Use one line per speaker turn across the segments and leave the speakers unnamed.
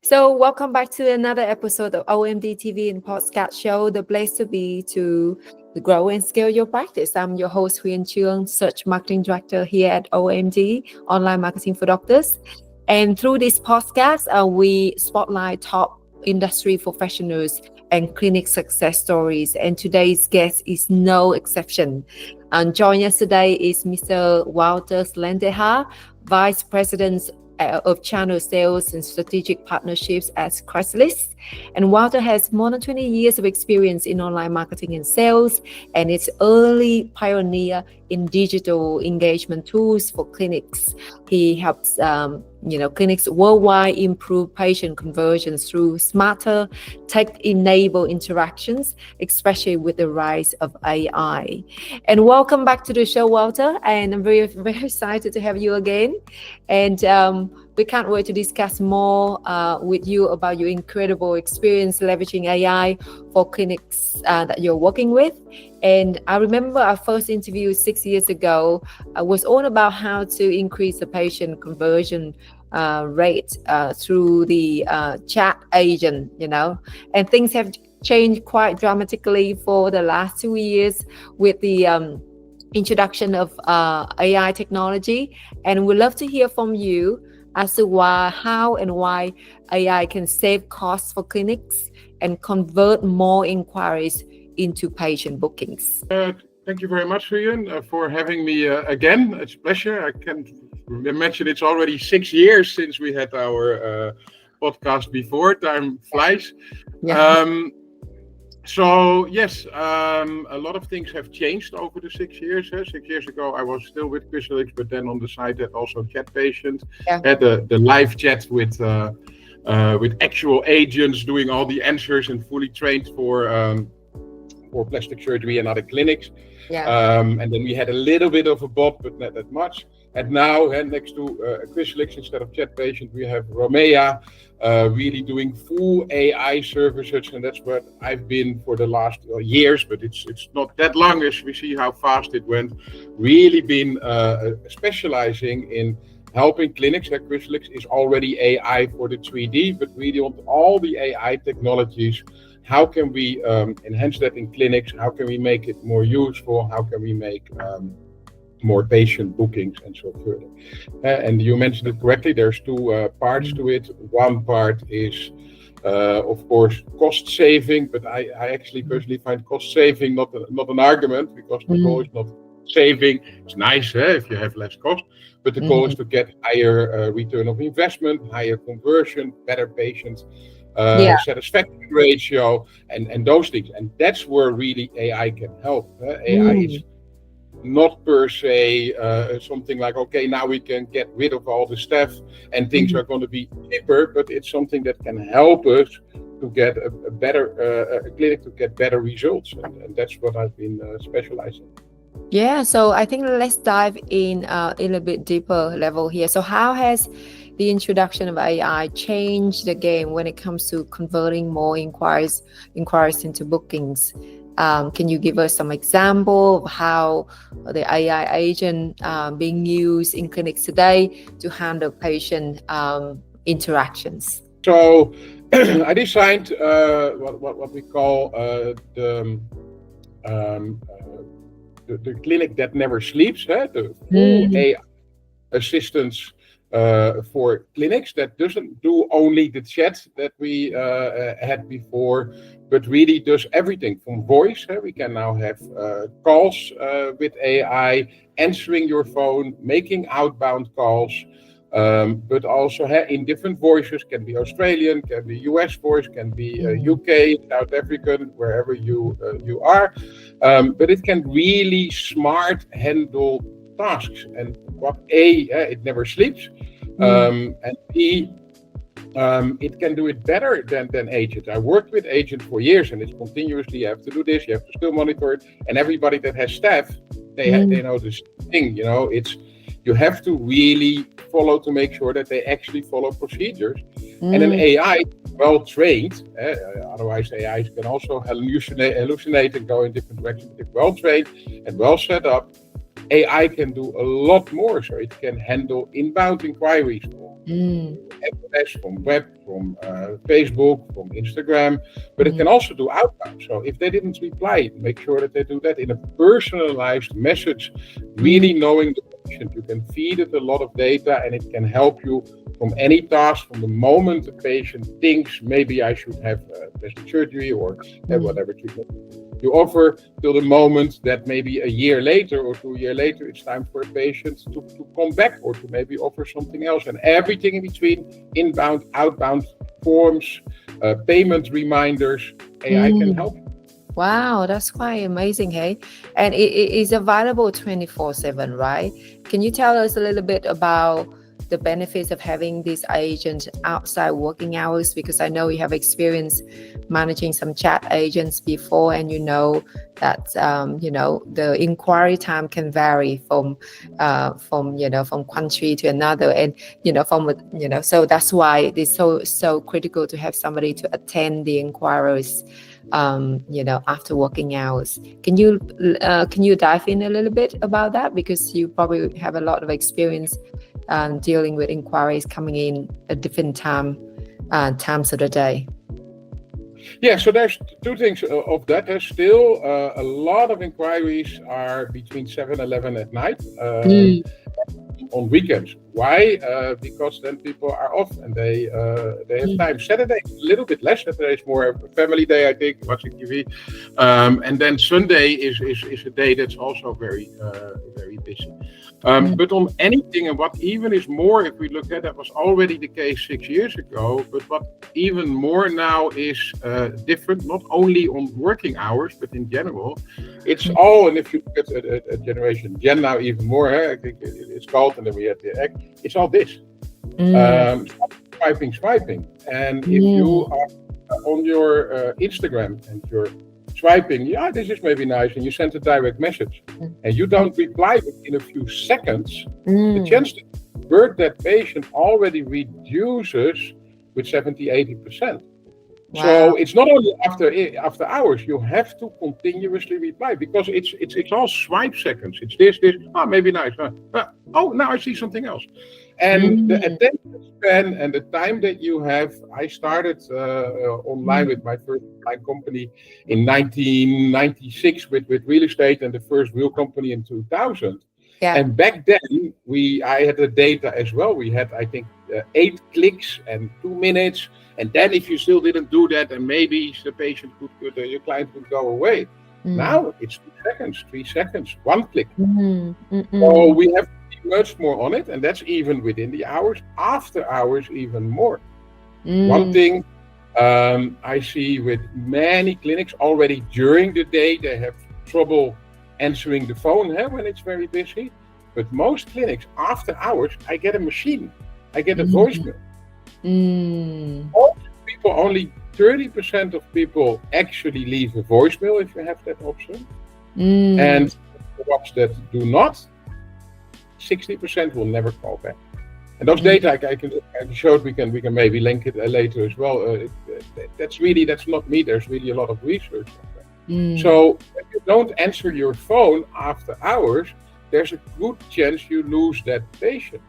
So, welcome back to another episode of OMD TV and Podcast Show, the place to be to grow and scale your practice. I'm your host, Huyen Chuong, Search Marketing Director here at OMD, Online Marketing for Doctors. And through this podcast, we spotlight top industry professionals and clinic success stories. And today's guest is no exception. And joining us today is Mr. Wouter Slettenhaar, Vice President of Channel Sales and Strategic Partnerships at Crisalix. And Wouter has more than 20 years of experience in online marketing and sales, and is early pioneer in digital engagement tools for clinics. He helps clinics worldwide improve patient conversions through smarter tech-enabled interactions, especially with the rise of AI. And welcome back to the show, Wouter. And I'm very, very excited to have you again. And we can't wait to discuss more with you about your incredible experience leveraging AI for clinics that you're working with. And I remember our first interview 6 years ago was all about how to increase the patient conversion rate through the chat agent, and things have changed quite dramatically for the last 2 years with the introduction of AI technology. And we'd love to hear from you as to how and why AI can save costs for clinics and convert more inquiries into patient bookings.
Thank you very much, Huyen, for having me again. It's a pleasure. I can mention it's already 6 years since we had our podcast before. Time flies.
Yeah.
So yes, a lot of things have changed over the 6 years. 6 years ago, I was still with Crisalix, but then on the side had also ChatPatient. Had the live chat with actual agents doing all the answers and fully trained for plastic surgery and other clinics. And then we had a little bit of a bot, but not that much. And now, next to Crisalix, instead of ChatPatient, we have Romea, really doing full AI services, and that's what I've been for the last years. But it's not that long, as we see how fast it went. Really been specializing in helping clinics. Crisalix is already AI for the 3D, but really on all the AI technologies. How can we enhance that in clinics? How can we make it more useful? How can we make more patient bookings and so further? And you mentioned it correctly. There's two parts to it. One part is, of course, cost saving, but I actually personally find cost saving not an argument, because the goal is not saving. It's nice if you have less cost, but the goal is to get higher return of investment, higher conversion, better patient satisfaction ratio, and those things. And that's where really AI can help. AI is not per se something like, okay, now we can get rid of all the staff and things are going to be cheaper, but it's something that can help us to get a better clinic, to get better results. And that's what I've been specializing.
Yeah, so I think let's dive in a little bit deeper level here. So how has the introduction of AI changed the game when it comes to converting more inquiries into bookings? Can you give us some example of how the AI agent being used in clinics today to handle patient interactions?
So I designed what we call the clinic that never sleeps, the full AI assistance for clinics that doesn't do only the chat that we had before, but really does everything from voice. We can now have calls with AI, answering your phone, making outbound calls, but also in different voices. Can be Australian, can be US voice, can be UK, South African, wherever you are. But it can really smart handle tasks. And what it never sleeps, and B, it can do it better than agents. I worked with agents for years, and it's continuously, you have to do this, you have to still monitor it. And everybody that has staff, they know this thing. It's, you have to really follow to make sure that they actually follow procedures. And an AI well trained, otherwise AIs can also hallucinate and go in different directions. If well trained and well set up, AI can do a lot more. So it can handle inbound inquiries, SMS, from web, from Facebook, from Instagram, but it can also do outbound. So if they didn't reply, make sure that they do that in a personalized message, really knowing the patient. You can feed it a lot of data and it can help you from any task, from the moment the patient thinks maybe I should have plastic surgery or whatever treatment you offer, till the moment that maybe a year later or 2 years later it's time for a patient to come back or to maybe offer something else, and everything in between, inbound, outbound forms, payment reminders. AI can help.
Wow, that's quite amazing, hey? And it is available 24/7, right? Can you tell us a little bit about the benefits of having these agents outside working hours? Because I know you have experience managing some chat agents before, and you know that the inquiry time can vary from country to another, and so that's why it's so critical to have somebody to attend the inquiries after working hours. Can you dive in a little bit about that, because you probably have a lot of experience dealing with inquiries coming in at different times of the day?
Yeah, so there's two things of that. There's still a lot of inquiries are between 7-11 at night on weekends. Why? Because then people are off and they have time. Saturday is a little bit less. Saturday is more a family day, I think, watching TV. And then Sunday is a day that's also very busy. But on anything, and what even is more, if we look at that was already the case 6 years ago, but what even more now is different, not only on working hours, but in general. It's all, and if you look at Generation Gen now even more, I think it's called, and then we have the X, it's all this. Swiping. And if you are on your Instagram and you're swiping, this is maybe nice, and you send a direct message and you don't reply within a few seconds, the chance to convert that patient already reduces with 70-80%. Wow. So it's not only after hours, you have to continuously reply, because it's all swipe seconds. It's this, maybe nice. Now I see something else. And the attention span and the time that you have, I started online with my first online company in 1996 with real estate, and the first real company in 2000. Yeah. And back then, I had the data as well. We had, I think, 8 clicks and 2 minutes. And then if you still didn't do that, and maybe the patient your client would go away. Now it's 3 seconds, 1 click. So we have much more on it, and that's even within the hours. After hours, even more. One thing I see with many clinics already during the day, they have trouble answering the phone when it's very busy. But most clinics, after hours, I get a machine. I get a voicemail. Most people, only 30% of people actually leave a voicemail if you have that option. And the ones that do not, 60% will never call back. And those data I can show it. We can maybe link it later as well. That's not me. There's really a lot of research on that. So if you don't answer your phone after hours, there's a good chance you lose that patient.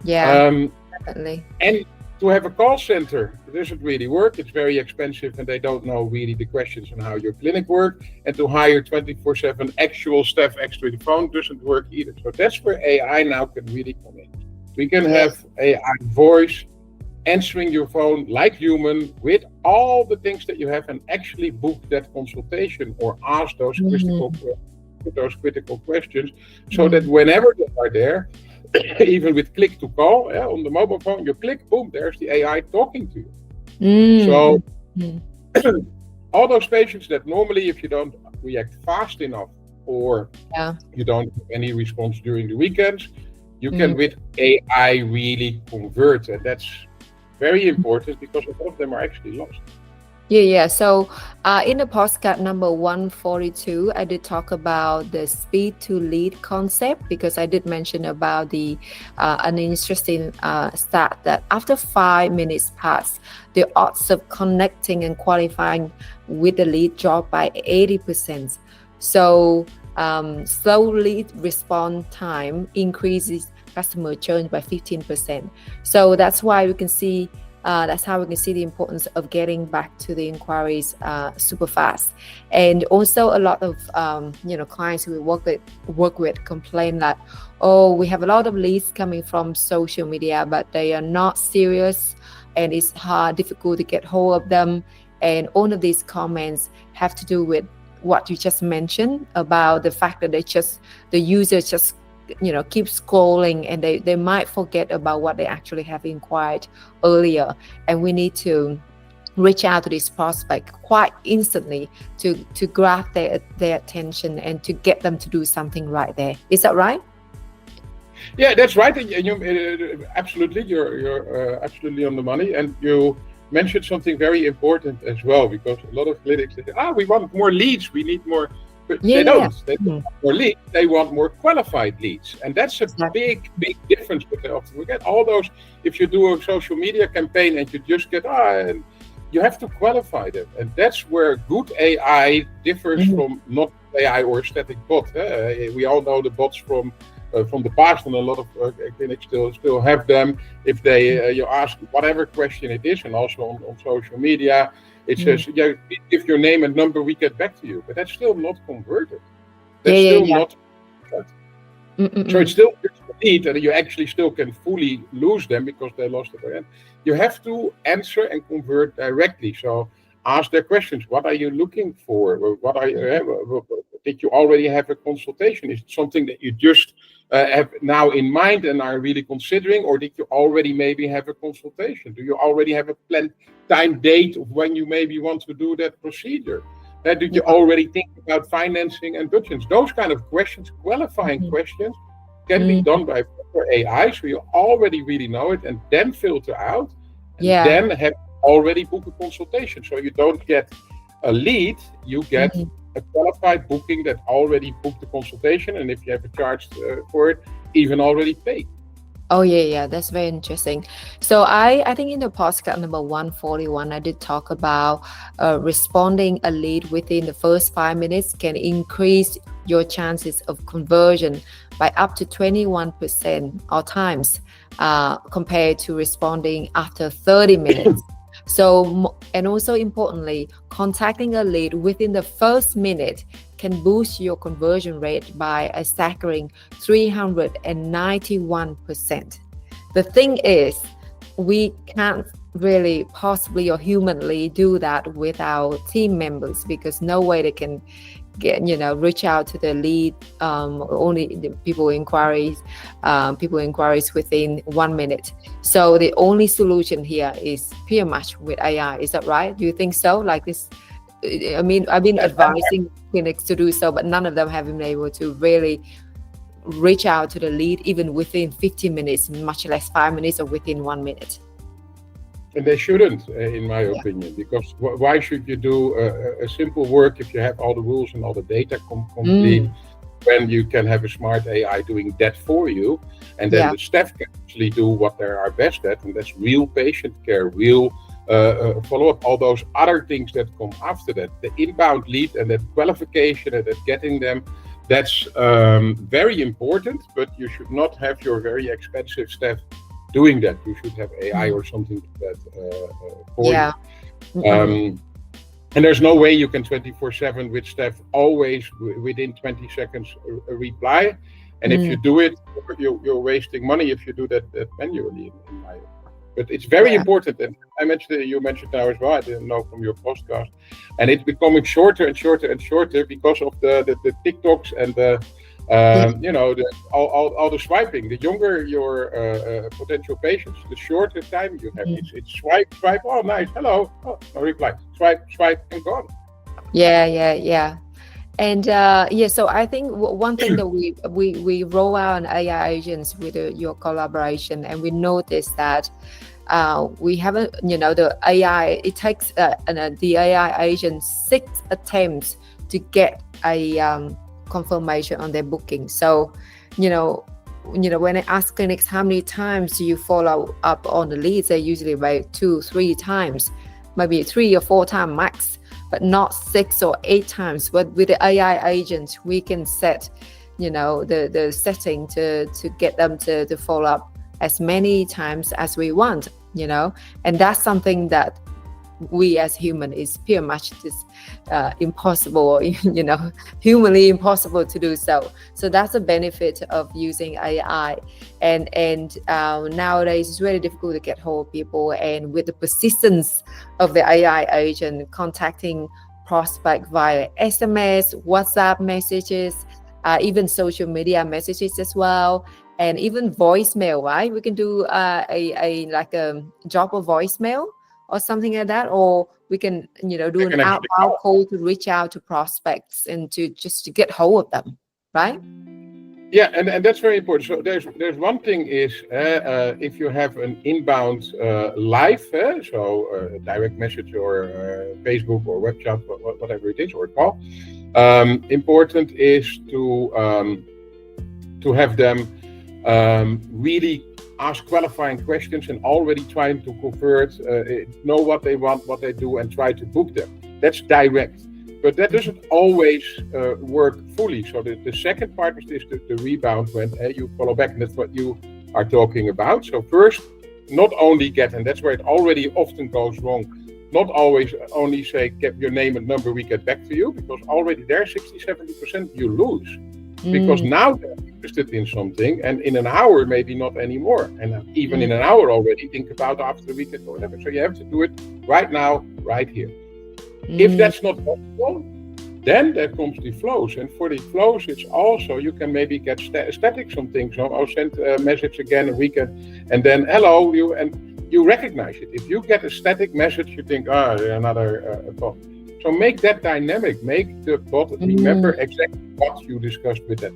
Yeah, definitely.
And to have a call center, it doesn't really work. It's very expensive, and they don't know really the questions on how your clinic works. And to hire 24/7 actual staff extra the phone doesn't work either. So that's where AI now can really come in. We can have AI voice answering your phone like human, with all the things that you have, and actually book that consultation or ask those critical questions, so that whenever they are there, even with click to call on the mobile phone, you click, boom, there's the AI talking to you. So all those patients that normally, if you don't react fast enough, or you don't have any response during the weekends, you can with AI really convert, and that's very important, because a lot of them are actually lost.
Yeah. So in the podcast number 142, I did talk about the speed to lead concept, because I did mention about an interesting stat that after 5 minutes pass, the odds of connecting and qualifying with the lead drop by 80%. So slow lead response time increases customer churn by 15%. So that's why we can see that's how we can see the importance of getting back to the inquiries super fast. And also a lot of clients who we work with complain that, oh, we have a lot of leads coming from social media, but they are not serious and it's difficult to get hold of them. And all of these comments have to do with what you just mentioned about the fact that the user just keep scrolling, and they might forget about what they actually have inquired earlier. And we need to reach out to this prospect quite instantly to grab their attention and to get them to do something right there. Is that right?
Yeah, that's right. Absolutely, you're absolutely on the money. And you mentioned something very important as well, because a lot of clinics say, we want more leads, we need more. But they don't. They don't want more leads. They want more qualified leads, and that's a big difference. But they often forget all those. If you do a social media campaign and you just get and you have to qualify them, and that's where good AI differs from not AI or static bot. We all know the bots from the past, and a lot of clinics still have them. If they you ask whatever question it is, and also on social media. It says, give your name and number, we get back to you. But that's still not converted. That's still not. So it's still a lead, and you actually still can fully lose them because they lost it again. You have to answer and convert directly. So ask their questions. What are you looking for? What are did you already have a consultation? Is it something that you just have now in mind and are really considering, or did you already maybe have a consultation? Do you already have a planned time date of when you maybe want to do that procedure? Did you already think about financing and budgets? Those kind of questions, qualifying questions, can be done by AI, so you already really know it, and then filter out, and then have already book a consultation. So you don't get a lead, you get a qualified booking that already booked the consultation, and if you have a charge for it, even already paid.
Oh yeah, that's very interesting. So I think in the podcast number 141, I did talk about responding a lead within the first 5 minutes can increase your chances of conversion by up to 21% or times compared to responding after 30 minutes. So, and also importantly, contacting a lead within the first minute can boost your conversion rate by a staggering 391%. The thing is, we can't really possibly or humanly do that with our team members, because no way they can reach out to the lead, only the people inquiries within 1 minute. So the only solution here is pretty much with AI. Is that right? Do you think so? Like this, I mean, I've been advising clinics to do so, but none of them have been able to really reach out to the lead even within 15 minutes, much less 5 minutes or within 1 minute.
And they shouldn't, in my opinion, because why should you do a simple work if you have all the rules and all the data complete, when you can have a smart AI doing that for you, and then the staff can actually do what they are best at, and that's real patient care, real follow-up, all those other things that come after that, the inbound lead and that qualification and that getting them, that's very important, but you should not have your very expensive staff doing that. You should have AI or something like that for you. And there's no way you can 24/7 with staff always within 20 seconds reply. And if you do it, you're wasting money if you do that manually, in my opinion. But it's very important, and you mentioned now as well, I didn't know from your podcast, and it's becoming shorter and shorter and shorter because of the TikToks and the all the swiping. The younger your potential patients, the shorter time you have. It's swipe. Oh, nice. Hello. Oh, no reply. Swipe, and gone.
Yeah. And so I think one thing that we roll out an AI agents with your collaboration, and we noticed that we haven't, the AI, it takes the AI agent 6 attempts to get a confirmation on their booking. So, when I ask clinics how many times do you follow up on the leads, they usually about 2-3 times, maybe 3 or 4 times max, but not 6 or 8 times. But with the AI agent, we can set, the setting to get them to follow up as many times as we want, and that's something that we as human is pretty much just impossible, humanly impossible to do so. So that's a benefit of using AI. And nowadays it's really difficult to get hold of people, and with the persistence of the AI agent contacting prospect via SMS, WhatsApp messages, even social media messages as well, and even voicemail, right? We can do a drop a voicemail or something like that, or we can do an outbound call to reach out to prospects and to get hold of them, right?
Yeah, and that's very important. So there's one thing is if you have an inbound live, so a direct message or Facebook or web chat, whatever it is, or a call. Important is to have them really ask qualifying questions and already trying to convert, know what they want, what they do, and try to book them. That's direct. But that doesn't always work fully. So the second part is the rebound, when you follow back, and that's what you are talking about. So first, not only get, and that's where it already often goes wrong, not always only say, get your name and number, we get back to you, because already there 60-70% you lose. Because now they're interested in something, and in an hour maybe not anymore, and even in an hour already think about after the weekend or whatever. So you have to do it right now, right here. If that's not possible, then there comes the flows, and for the flows it's also, you can maybe get static some things. So I'll send a message again a weekend, and then hello you, and you recognize it. If you get a static message, you think, another bot. So make that dynamic, make the bot remember exactly what you discussed with that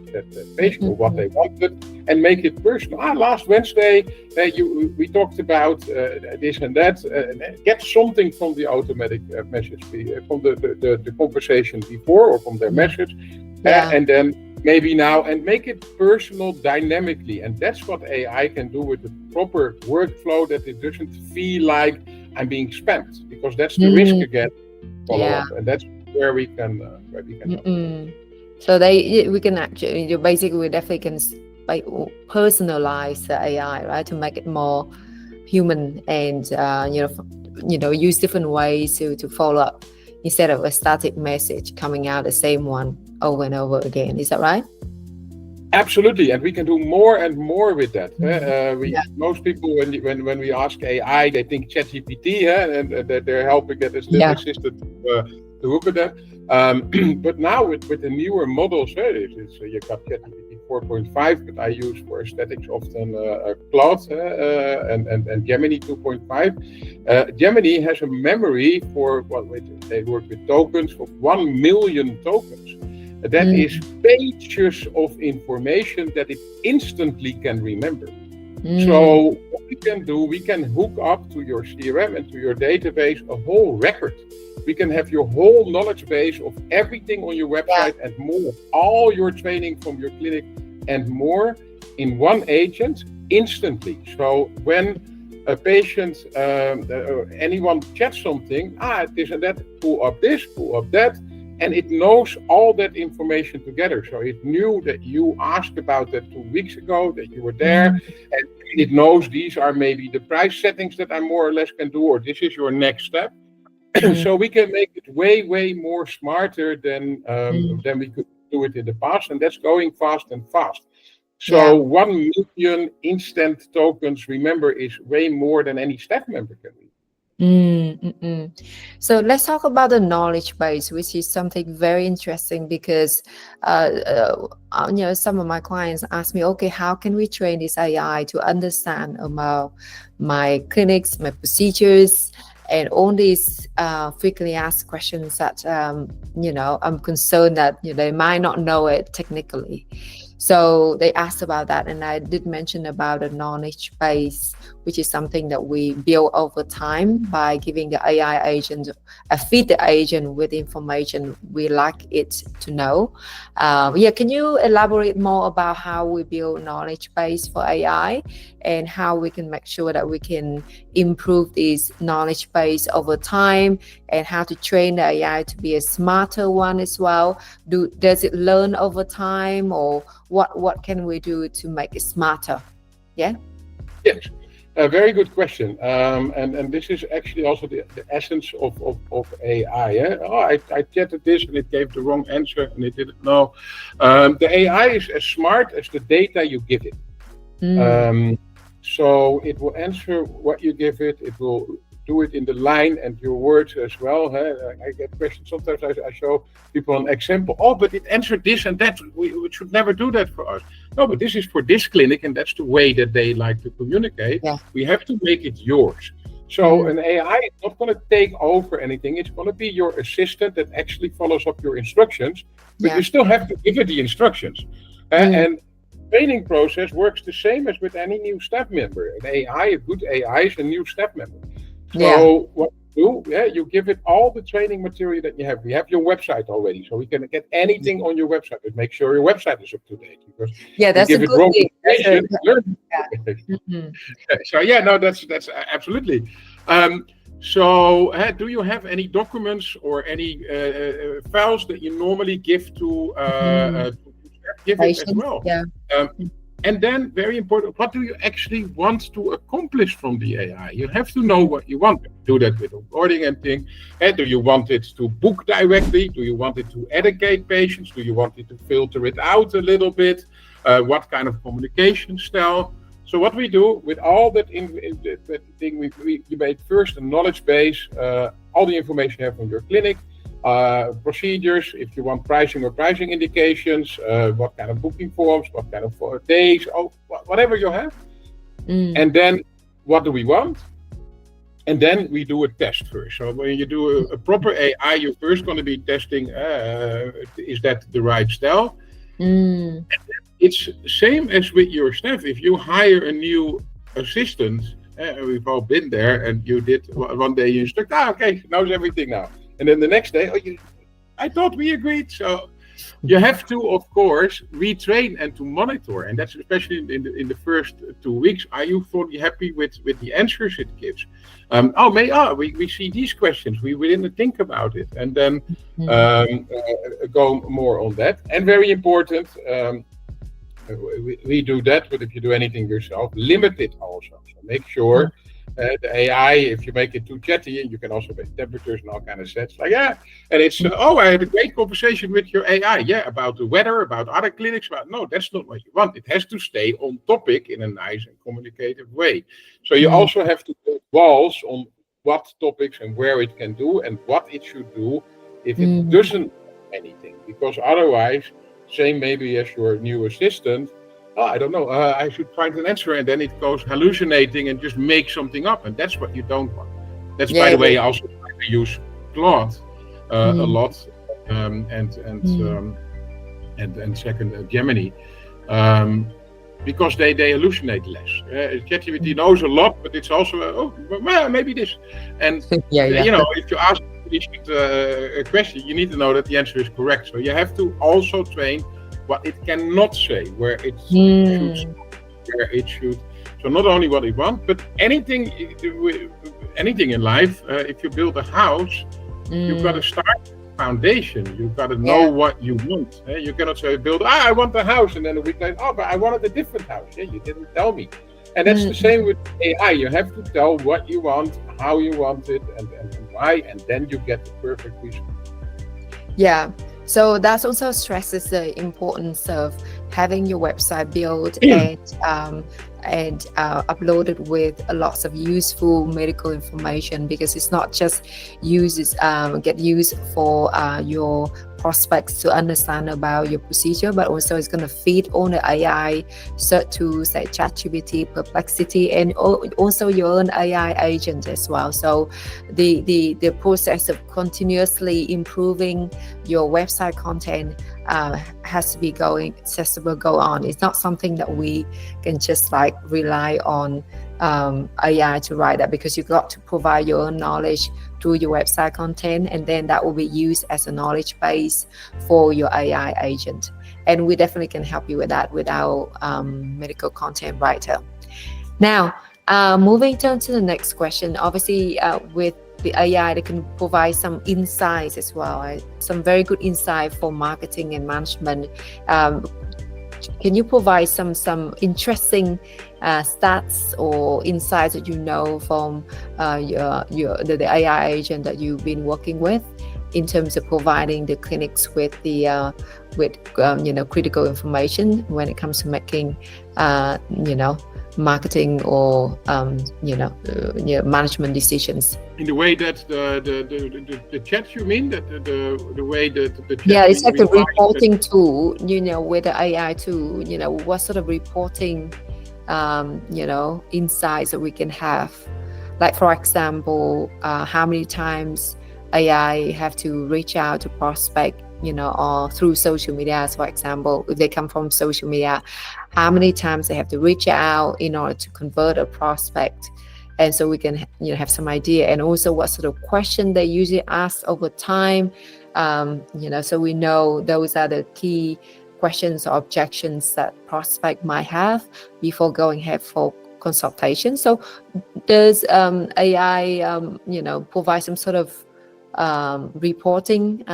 patient or what they wanted, and make it personal. Last Wednesday we talked about this and that. Get something from the automatic message, from the conversation before, or from their message, and then maybe now, and make it personal dynamically. And that's what AI can do with the proper workflow, that it doesn't feel like I'm being spammed, because that's the risk again. Follow up, and that's where we can help.
So we can actually, basically, we definitely can personalize the AI, right, to make it more human, and use different ways to follow up instead of a static message coming out the same one over and over again. Is that right?
Absolutely, and we can do more and more with that. Most people, when we ask AI, they think ChatGPT, and that they're helping that assistant to hook at that. But now with the newer models, you got ChatGPT 4.5, but I use for aesthetics often Claude and Gemini 2.5. Gemini has a memory for they work with tokens of 1 million tokens. That is pages of information that it instantly can remember. So what we can do, we can hook up to your CRM and to your database a whole record. We can have your whole knowledge base of everything on your website and more, all your training from your clinic and more in one agent instantly. So when a patient, anyone chats something, this and that, pull up this, pull up that, and it knows all that information together. So it knew that you asked about that 2 weeks ago, that you were there, and it knows these are maybe the price settings that I more or less can do, or this is your next step. So we can make it way, way more smarter than we could do it in the past, and that's going fast and fast. So 1 million instant tokens, remember, is way more than any staff member can read.
So let's talk about the knowledge base, which is something very interesting, because some of my clients ask me, okay, how can we train this AI to understand about my clinics, my procedures, and all these frequently asked questions that I'm concerned that they might not know it technically. So they asked about that, and I did mention about a knowledge base which is something that we build over time by giving the AI agent, feed the agent with information we like it to know. Can you elaborate more about how we build knowledge base for AI and how we can make sure that we can improve this knowledge base over time, and how to train the AI to be a smarter one as well? Does it learn over time, or what can we do to make it smarter? Yeah.
Yes. A very good question. And this is actually also the essence of AI. I chatted this and it gave the wrong answer and it didn't know. The AI is as smart as the data you give it. So it will answer what you give it. It will do it in the line and your words as well. I get questions sometimes. I show people an example. Oh, but it answered this and that. We should never do that for us. No, but this is for this clinic, and that's the way that they like to communicate. Yeah. We have to make it yours. So an AI is not going to take over anything. It's going to be your assistant that actually follows up your instructions, but you still have to give it the instructions. And training process works the same as with any new staff member. An AI, a good AI, is a new staff member. So what you do, you give it all the training material that you have. We have your website already, so we can get anything on your website. But make sure your website is up to date, because
that's a good thing.
So that's absolutely. So do you have any documents or any files that you normally give to give it as well? And then, very important, what do you actually want to accomplish from the AI? You have to know what you want. Do that with onboarding and things. Do you want it to book directly? Do you want it to educate patients? Do you want it to filter it out a little bit? What kind of communication style? So what we do with all that thing, we made first a knowledge base, all the information you have from your clinic, procedures, if you want pricing or pricing indications, what kind of booking forms, what kind of days, whatever you have. And then what do we want? And then we do a test first. So when you do a proper AI, you're first going to be testing, is that the right style? And it's same as with your staff. If you hire a new assistant, we've all been there, and you did one day you instruct, okay, knows everything now. And then the next day, I thought we agreed. So you have to, of course, retrain and to monitor. And that's especially in the first 2 weeks. Are you fully happy with the answers it gives? We see these questions. We didn't think about it. And then go more on that. And very important, we do that, but if you do anything yourself, limit it also. So make sure the AI, if you make it too chatty, and you can also make temperatures and all kind of sets. Like, and it's, I had a great conversation with your AI, about the weather, about other clinics. No, that's not what you want. It has to stay on topic in a nice and communicative way. So you also have to build walls on what topics and where it can do and what it should do if it doesn't do anything. Because otherwise, same maybe as your new assistant, I don't know, I should find an answer, and then it goes hallucinating and just make something up, and that's what you don't want. That's, by the way, also I use Claude a lot, and second Gemini, because they hallucinate less. ChatGPT knows a lot, but it's also maybe this, and if you ask a question, you need to know that the answer is correct. So you have to also train what it cannot say, where it should. So not only what it wants, but anything in life. If you build a house, you've got to start with the foundation. You've got to know what you want. You cannot say, I want a house, and then a week later, but I wanted a different house. You didn't tell me. And that's the same with AI. You have to tell what you want, how you want it, and why, and then you get the perfect result.
Yeah. So that also stresses the importance of having your website built and uploaded with lots of useful medical information, because it's not just get used for your prospects to understand about your procedure, but also it's going to feed on the AI search tools like ChatGPT, Perplexity, and also your own AI agent as well. So the process of continuously improving your website content has to be go on. It's not something that we can just rely on AI to write that, because you got to provide your own knowledge through your website content, and then that will be used as a knowledge base for your AI agent. And we definitely can help you with that with our medical content writer. Now, moving on to the next question. Obviously, with the AI, they can provide some insights as well, right? Some very good insight for marketing and management. Can you provide some interesting stats or insights that you know from the AI agent that you've been working with, in terms of providing the clinics with the critical information when it comes to making marketing or management decisions?
In the way that the chat, you mean, that the way that the chat,
it's like a reporting tool, with the AI tool, what sort of reporting insights that we can have, like, for example, how many times AI have to reach out to prospect, or through social media. For example, if they come from social media, how many times they have to reach out in order to convert a prospect. And so we can have some idea, and also what sort of question they usually ask over time, so we know those are the key questions or objections that prospect might have before going ahead for consultation. So does AI provide some sort of reporting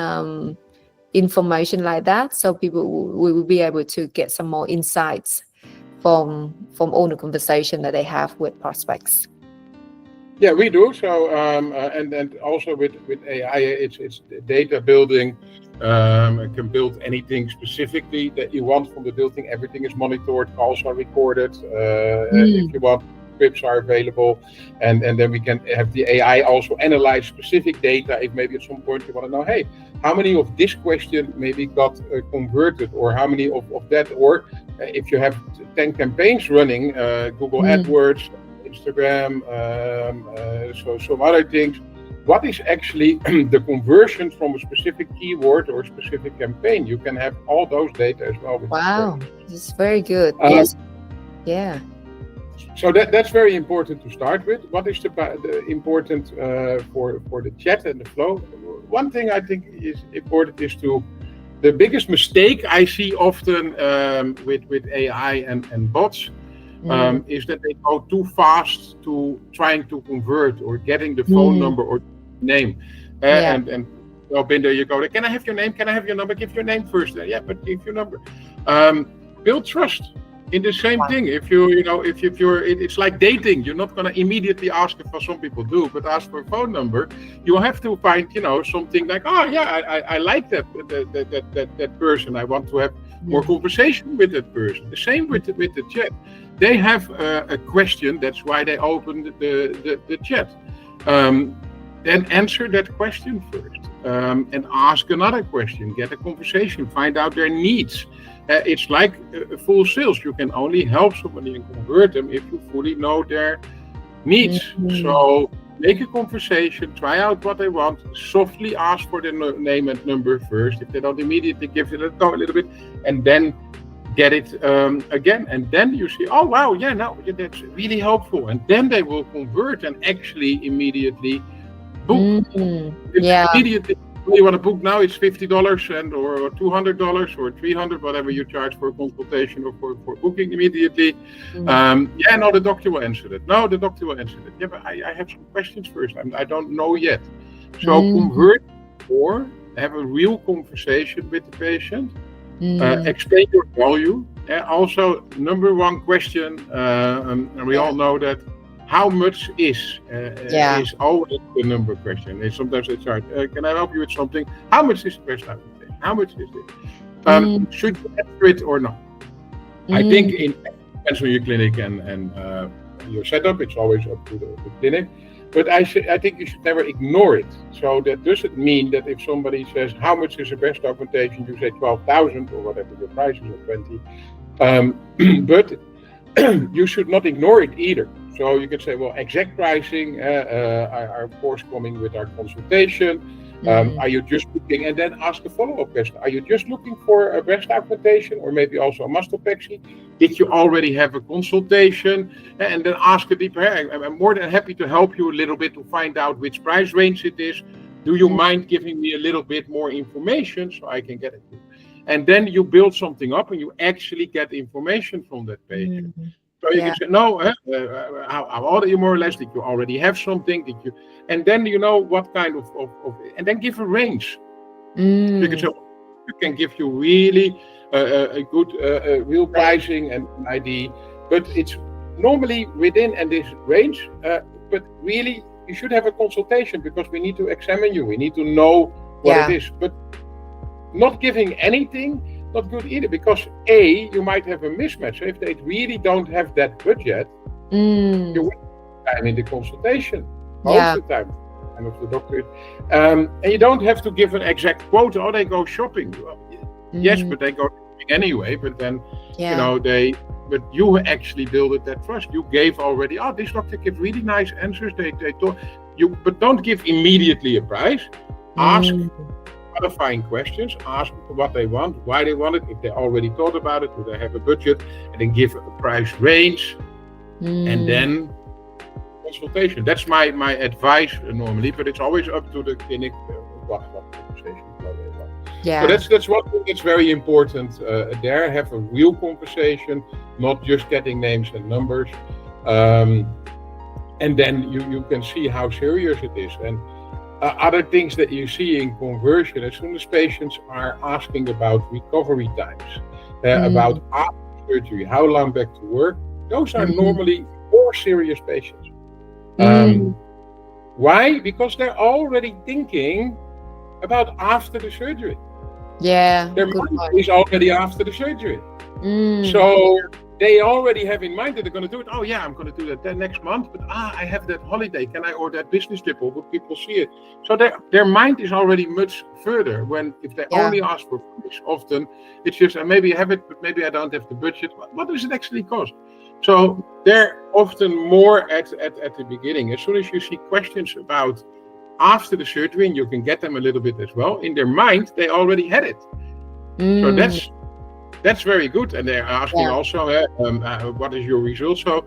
information like that, so people will be able to get some more insights from all the conversation that they have with prospects?
Yeah, we do. So and also with AI, it's data building. Can build anything specifically that you want from the building. Everything is monitored, calls are recorded. If you want, scripts are available, and then we can have the AI also analyze specific data. If maybe at some point you want to know, hey, how many of this question maybe got converted, or how many of that, or if you have 10 campaigns running, Google AdWords, Instagram, so some other things, what is actually the conversion from a specific keyword or a specific campaign? You can have all those data as well.
Wow, this is very good. Yes. Yeah.
So that's very important to start with. What is the important for the chat and the flow? One thing I think is important is the biggest mistake I see often with AI and bots is that they go too fast to trying to convert or getting the phone number or name. And well, Binder, you go, can I have your name? Can I have your number? Give your name first. Yeah, but give your number. Build trust. In the same thing, if it's like dating. You're not going to immediately ask it, for some people do, but ask for a phone number. You have to find, something like, oh yeah, I like that person. I want to have more conversation with that person. The same with the chat. They have a question. That's why they opened the chat. Then answer that question first, and ask another question. Get a conversation. Find out their needs. It's like full sales. You can only help somebody and convert them if you fully know their needs. So make a conversation, try out what they want, softly ask for their name and number first. If they don't immediately give it, let go a little bit, and then get it again. And then you see, oh wow, yeah, no, that's really helpful. And then they will convert and actually immediately book. Immediately. You want to book now, it's $50 and or $200 or $300, whatever you charge for a consultation or for booking immediately. The doctor will answer that. No, the doctor will answer that. Yeah, but I have some questions first. I don't know yet. So convert or have a real conversation with the patient. Explain your value. Also, number one question, and we all know that, how much is always the number question. And sometimes it's hard. Can I help you with something? How much is the best I would say? How much is it? Should you answer it or not? I think it depends on your clinic and your setup. It's always up to the clinic. But I think you should never ignore it. So that doesn't mean that if somebody says, how much is the best augmentation, you say 12,000 or whatever your price is, or 20. But you should not ignore it either. So you can say, well, exact pricing are of course coming with our consultation. Are you just looking, and then ask a follow-up question. Are you just looking for a breast augmentation or maybe also a mastopexy? Did you already have a consultation? And then ask a deeper. I'm more than happy to help you a little bit to find out which price range it is. Do you mind giving me a little bit more information so I can get it? And then you build something up and you actually get information from that patient. So you can say, no, how old are you more or less? Did you already have something? Did you? And then you know what kind of and then give a range. You can say, you can give you really a good real pricing and an ID, but it's normally within this range. But really, you should have a consultation because we need to examine you. We need to know what it is. But not giving anything, not good either, because you might have a mismatch. So if they really don't have that budget, you waste time in the consultation most of the time. And of the doctor, and you don't have to give an exact quote. Oh, they go shopping. Well, yes, but they go shopping anyway. But then you know but you actually built that trust. You gave already. Oh, this doctor gives really nice answers. They talk you, but don't give immediately a price. Ask qualifying questions, ask what they want, why they want it, if they already thought about it, do they have a budget, and then give a price range, and then consultation. That's my advice normally, but it's always up to the clinic what conversation they want. So that's one thing that's very important. There, have a real conversation, not just getting names and numbers, and then you can see how serious it is. And other things that you see in conversion, as soon as patients are asking about recovery times, about after surgery, how long back to work, those are normally more serious patients. Why? Because they're already thinking about after the surgery. Their mind is already after the surgery. So they already have in mind that they're going to do it. Oh yeah, I'm going to do that next month, but I have that holiday. Can I order that business trip, or would people see it? So their mind is already much further. If they only ask for price, often it's just maybe I have it, but maybe I don't have the budget. What does it actually cost? So they're often more at the beginning. As soon as you see questions about after the surgery, and you can get them a little bit as well, in their mind they already had it. So that's very good. And they're asking also, what is your result? So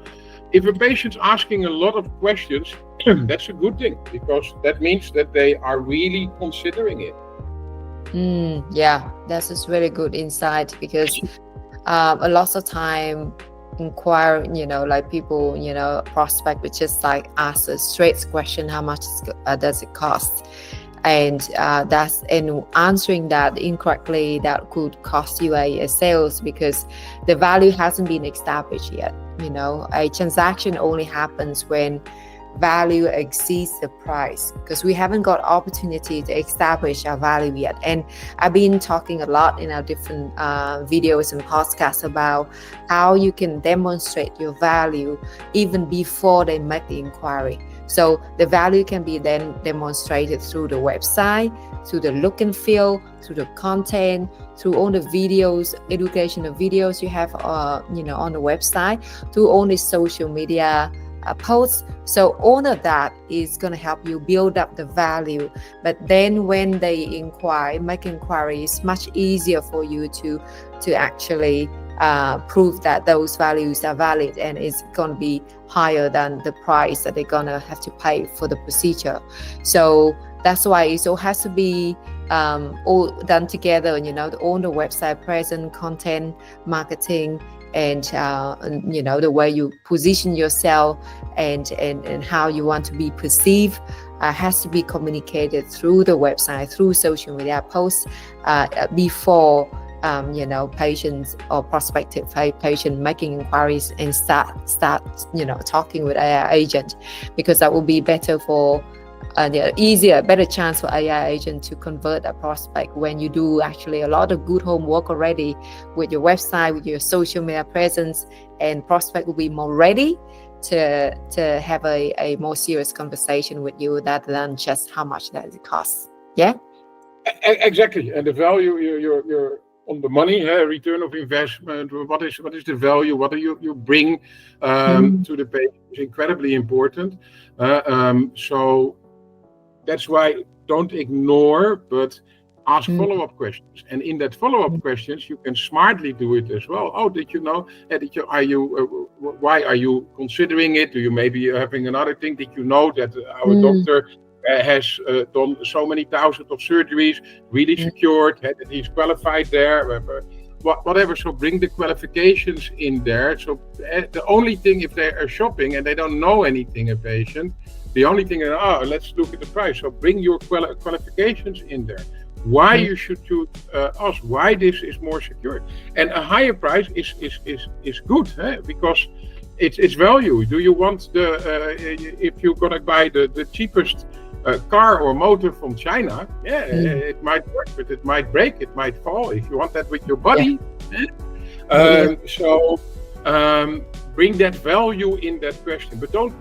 if a patient's asking a lot of questions, that's a good thing, because that means that they are really considering it.
That's just really good insight, because a lot of time inquire, like people, prospect, which just like ask a straight question, how much does it cost? And that's in answering that incorrectly, that could cost you a sales, because the value hasn't been established yet. A transaction only happens when value exceeds the price, because we haven't got opportunity to establish our value yet. And I've been talking a lot in our different videos and podcasts about how you can demonstrate your value even before they make the inquiry. So the value can be then demonstrated through the website, through the look and feel, through the content, through all the videos, educational videos you have on the website, through all the social media posts. So all of that is going to help you build up the value. But then when they make inquiry, it's much easier for you to actually prove that those values are valid, and it's going to be higher than the price that they're going to have to pay for the procedure. So that's why it all has to be all done together, all the website presence, content, marketing, and the way you position yourself and how you want to be perceived has to be communicated through the website, through social media posts before patients or prospective patient making inquiries and start talking with AI agent, because that will be better for better chance for AI agent to convert a prospect when you do actually a lot of good homework already with your website, with your social media presence, and prospect will be more ready to have a more serious conversation with you rather than just how much that it costs.
Exactly. And the value you're on the money, return of investment, what is the value, what do you bring to the patient is incredibly important. So that's why don't ignore, but ask follow-up questions. And in that follow-up questions, you can smartly do it as well. Oh, did you know? Why are you considering it? Do you maybe having another thing? Did you know that our doctor has done so many thousands of surgeries, really secured, that he's qualified there? Whatever. So bring the qualifications in there. So the only thing, if they are shopping and they don't know anything, a patient, the only thing is, let's look at the price. So bring your qualifications in there. Why you should choose us? Why this is more secure? And a higher price is good, because it's value. Do you want if you're gonna buy the cheapest car or motor from China? It might work, but it might break, it might fall. If you want that with your body, so bring that value in that question, but don't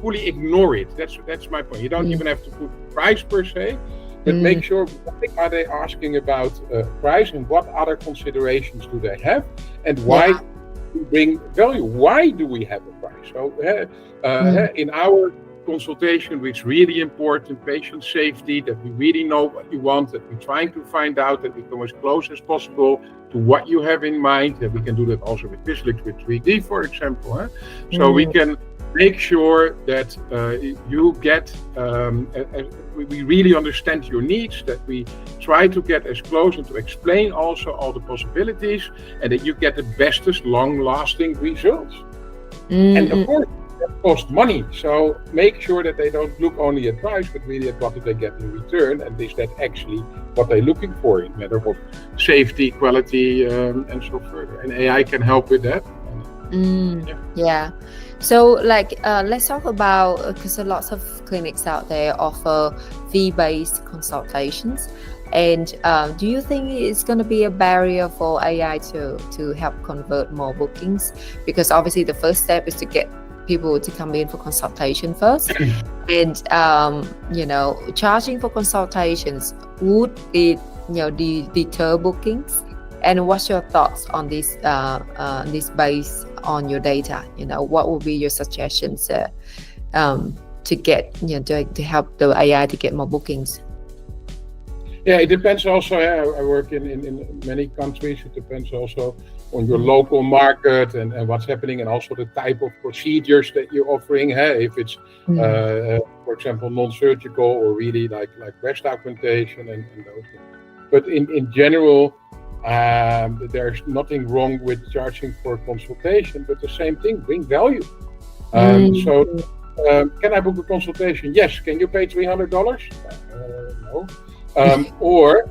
fully ignore it. That's my point. You don't even have to put price per se. But make sure, what are they asking about price, and what other considerations do they have, and why bring value? Why do we have a price? So in our consultation, which is really important, patient safety, that we really know what you want, that we're trying to find out, that we come as close as possible to what you have in mind, that we can do that also with Crisalix, with 3D, for example. So we can make sure that you get, we really understand your needs, that we try to get as close and to explain also all the possibilities, and that you get the bestest long-lasting results. And of course, that costs money. So make sure that they don't look only at price, but really at what do they get in return, and is that actually what they're looking for in matter of safety, quality, and so further. And AI can help with that.
So let's talk about, because lots of clinics out there offer fee-based consultations, and do you think it's going to be a barrier for AI to help convert more bookings? Because obviously the first step is to get people to come in for consultation first, and charging for consultations, would it deter bookings? And what's your thoughts on this based on your data? What would be your suggestions to get to help the AI to get more bookings?
Yeah, it depends also. I work in many countries. It depends also on your local market and what's happening, and also the type of procedures that you're offering. If it's, for example, non-surgical or really like breast augmentation and those things. But in general, there's nothing wrong with charging for a consultation, but the same thing, bring value. So can I book a consultation? Yes. Can you pay $300? No. Or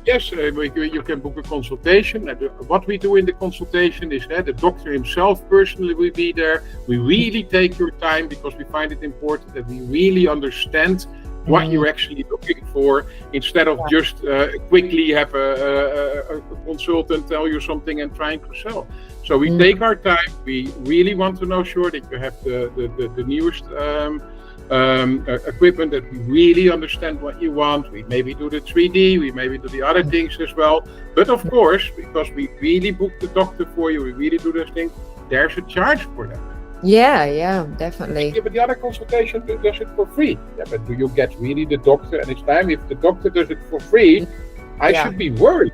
yes, you can book a consultation. What we do in the consultation is that the doctor himself personally will be there. We really take your time, because we find it important that we really understand what you're actually looking for, instead of just quickly have a consultant tell you something and trying to sell. So we take our time. We really want to know sure that you have the newest equipment, that we really understand what you want. We maybe do the 3D, we maybe do the other things as well. But of course, because we really book the doctor for you, we really do those things, there's a charge for that.
Yeah, definitely.
Yeah, but the other consultation does it for free. Yeah, but do you get really the doctor? And it's time, if the doctor does it for free, I should be worried.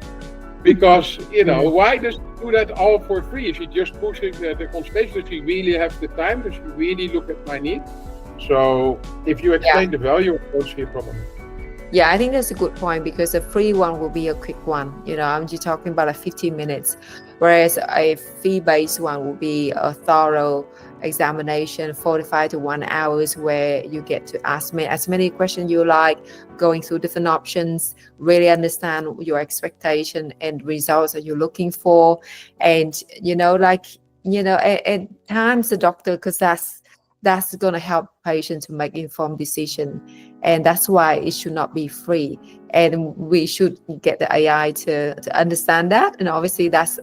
Because, why does he do that all for free? Is he just pushing the consultation? Does he really have the time? Does he really look at my needs? So if you explain the value, I don't see a problem.
Yeah, I think that's a good point, because a free one will be a quick one. I'm just talking about 15 minutes, whereas a fee-based one will be a thorough examination, 45 to 1 hours, where you get to ask me as many questions you like, going through different options, really understand your expectation and results that you're looking for. And, at times the doctor, because that's going to help patients to make informed decision, and that's why it should not be free. And we should get the AI to understand that. And obviously that's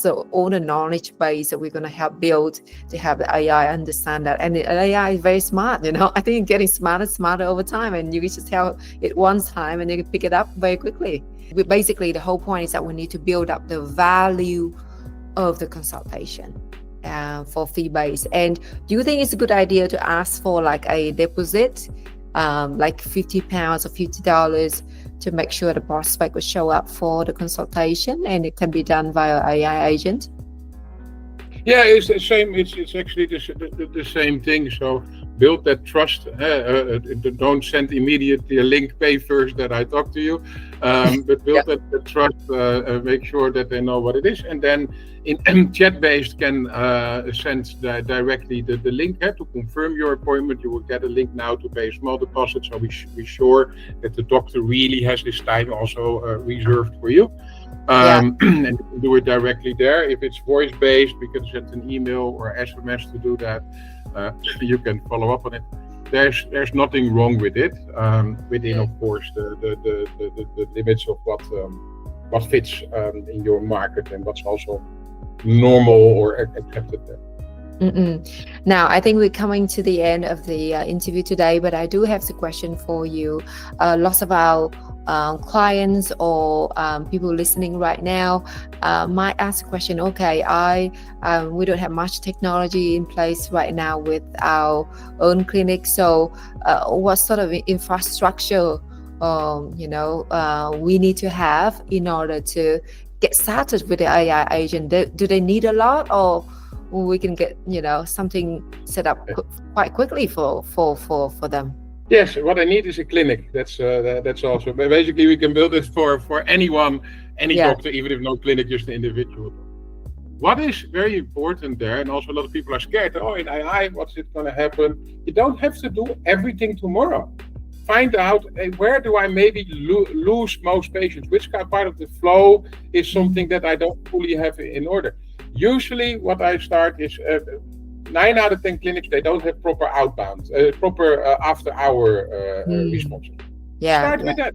all the knowledge base that we're going to help build to have the AI understand that. And the AI is very smart. I think it's getting smarter over time, and you just tell it one time and you can pick it up very quickly. Basically, the whole point is that we need to build up the value of the consultation. for fee base. And do you think it's a good idea to ask for like a deposit, like £50 or $50, to make sure the prospect will show up for the consultation, and it can be done via AI agent?
Yeah, it's the same. It's actually the same thing. So build that trust. Don't send immediately a link. Pay first that I talk to you, but build that trust. Make sure that they know what it is, and then in chat-based can send directly the link to confirm your appointment. You will get a link now to pay a small deposit. So be sure that the doctor really has this time also reserved for you. And do it directly there. If it's voice-based, we can send an email or SMS to do that. You can follow up on it. There's nothing wrong with it, within, of course, the limits of what fits in your market and what's also normal or accepted there.
Now, I think we're coming to the end of the interview today, but I do have a question for you. Lots of our clients or people listening right now might ask a question. Okay, we don't have much technology in place right now with our own clinic. So, what sort of infrastructure, we need to have in order to get started with the AI agent? Do they need a lot, or we can get something set up quite quickly for them?
Yes, what I need is a clinic. That's also basically we can build it for anyone, any doctor, even if no clinic, just an individual. What is very important there, and also a lot of people are scared. Oh, in AI, what's it going to happen? You don't have to do everything tomorrow. Find out where do I maybe lose most patients? Which part of the flow is something that I don't fully have in order? Usually, what I start is 9 out of 10 clinics, they don't have proper outbound, proper after-hour responses. Start with that.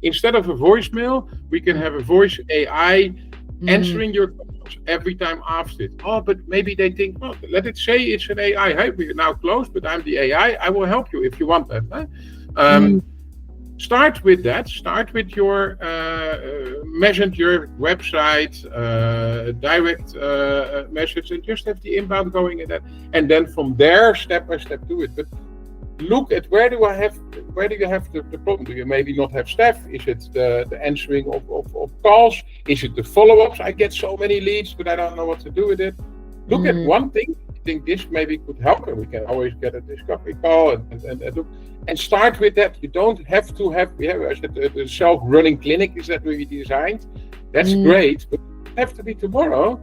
Instead of a voicemail, we can have a voice AI answering your calls every time after it. Oh, but maybe they think, well, let it say it's an AI. Hey, we're now closed, but I'm the AI. I will help you if you want that. Start with that. Start with your messenger, website, direct message, and just have the inbound going in that. And then from there, step by step, do it. But look at where do you have the problem? Do you maybe not have staff? Is it the answering of calls? Is it the follow-ups? I get so many leads, but I don't know what to do with it. Look at one thing. I think this maybe could help, and we can always get a discovery call and look. And start with that. You don't have to have, the self-running clinic is that we designed. That's great, but it doesn't have to be tomorrow.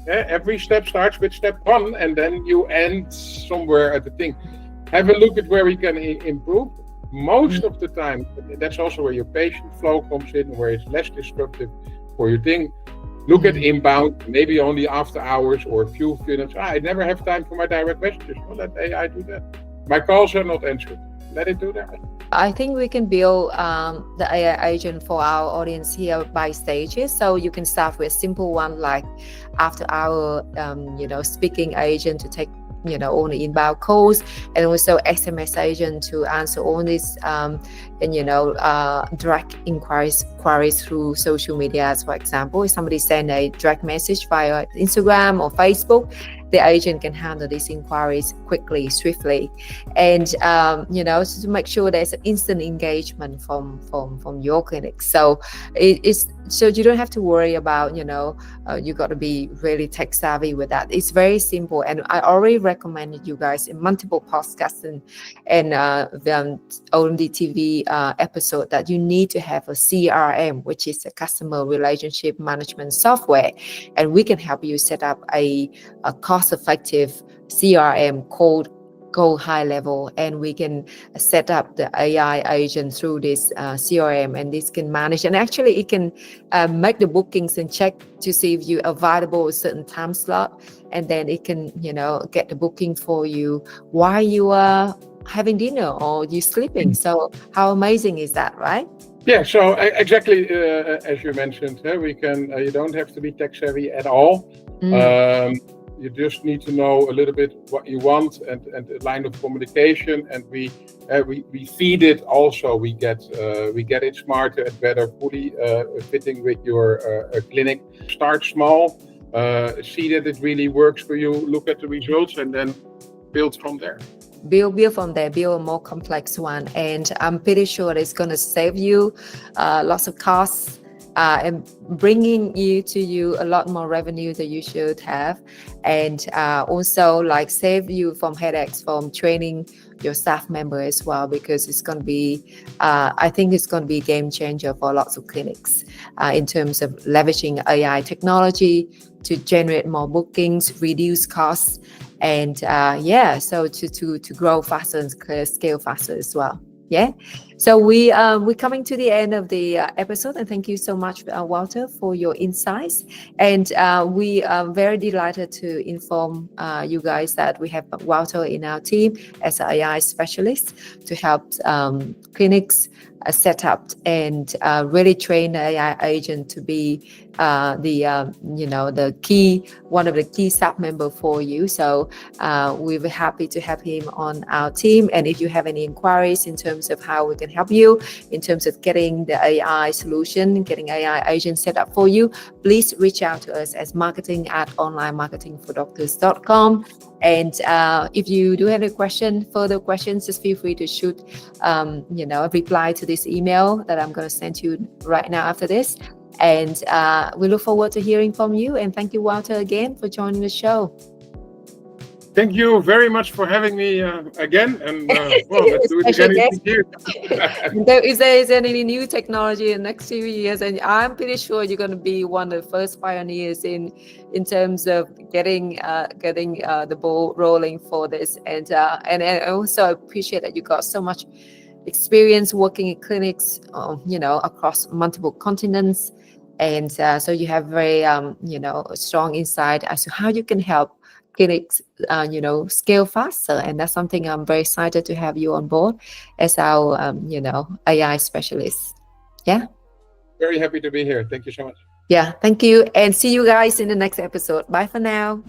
Every step starts with step 1, and then you end somewhere at the thing. Have a look at where we can improve. Most of the time, that's also where your patient flow comes in, where it's less disruptive for your thing. Look at inbound, maybe only after hours or a few minutes. I never have time for my direct messages. Well, let AI do that. My calls are not answered. Let it do that.
I think we can build the AI agent for our audience here by stages. So you can start with a simple one like after hour, speaking agent to take all the inbound calls, and also SMS agent to answer all these direct inquiries through social media. For example, if somebody send a direct message via Instagram or Facebook, the agent can handle these inquiries quickly, swiftly, and so to make sure there's an instant engagement from your clinic. So so you don't have to worry about you got to be really tech savvy with that. It's very simple, and I already recommended you guys in multiple podcasts and the OMD TV episode that you need to have a CRM, which is a customer relationship management software, and we can help you set up a cost-effective CRM called Go High Level, and we can set up the AI agent through this CRM, and this can manage, and actually it can make the bookings and check to see if you are available a certain time slot, and then it can get the booking for you while you are having dinner or you sleeping. So how amazing is that, right?
Yeah, so exactly as you mentioned, we can. You don't have to be tech savvy at all. You just need to know a little bit what you want and the line of communication, and we feed it. Also, we get it smarter and better, fully fitting with your clinic. Start small. see that it really works for you, look at the results, and then build from there.
Build from there, build a more complex one, and I'm pretty sure it's going to save you lots of costs and bringing you a lot more revenue that you should have, and also like save you from headaches from training your staff member as well, because it's going to be I think it's going to be a game changer for lots of clinics in terms of leveraging AI technology to generate more bookings, reduce costs, and so to grow faster and scale faster as well. Yeah, so we're coming to the end of the episode, and thank you so much, Wouter, for your insights. And we are very delighted to inform you guys that we have Wouter in our team as an AI specialist to help clinics set up and really train the AI agent to be the key, one of the key staff member for you. So we were happy to have him on our team. And if you have any inquiries in terms of how we can help you in terms of getting the AI solution, getting AI agent set up for you, please reach out to us as marketing@onlinemarketingfordoctors.com. And if you do have a further questions, just feel free to shoot, a reply to this email that I'm going to send you right now after this. And we look forward to hearing from you. And thank you, Wouter, again for joining the show.
Thank you very much for having me again. And let's do it again in 2 years.
If there is any new technology in the next few years, and I'm pretty sure you're going to be one of the first pioneers in terms of getting the ball rolling for this. And I also appreciate that you got so much experience working in clinics, across multiple continents. And so you have very, strong insight as to how you can help clinics, scale faster. And that's something I'm very excited to have you on board as our, AI specialist. Yeah.
Very happy to be here. Thank you so much.
Yeah. Thank you. And see you guys in the next episode. Bye for now.